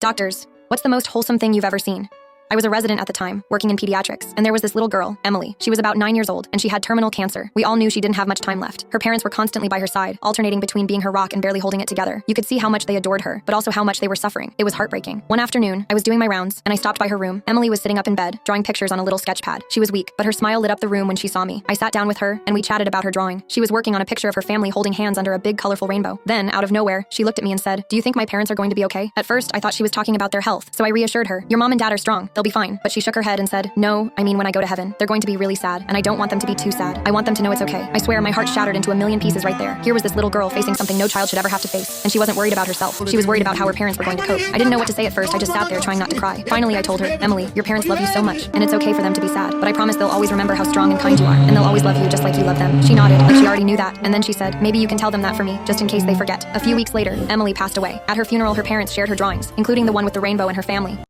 Doctors, what's the most wholesome thing you've ever seen? I was a resident at the time, working in pediatrics, and there was this little girl, Emily. She was about 9 years old, and she had terminal cancer. We all knew she didn't have much time left. Her parents were constantly by her side, alternating between being her rock and barely holding it together. You could see how much they adored her, but also how much they were suffering. It was heartbreaking. One afternoon, I was doing my rounds, and I stopped by her room. Emily was sitting up in bed, drawing pictures on a little sketch pad. She was weak, but her smile lit up the room when she saw me. I sat down with her, and we chatted about her drawing. She was working on a picture of her family holding hands under a big, colorful rainbow. Then, out of nowhere, she looked at me and said, "Do you think my parents are going to be okay?" At first, I thought she was talking about their health, so I reassured her, "Your mom and dad are strong. They'll be fine." But she shook her head and said, "No, I mean when I go to heaven, they're going to be really sad, and I don't want them to be too sad. I want them to know it's okay." I swear my heart shattered into a million pieces right there. Here was this little girl facing something no child should ever have to face, and she wasn't worried about herself. She was worried about how her parents were going to cope. I didn't know what to say at first. I just sat there trying not to cry. Finally, I told her, "Emily, your parents love you so much, and it's okay for them to be sad, but I promise they'll always remember how strong and kind you are, and they'll always love you just like you love them." She nodded, like she already knew that, and then she said, "Maybe you can tell them that for me, just in case they forget." A few weeks later, Emily passed away. At her funeral, her parents shared her drawings, including the one with the rainbow and her family.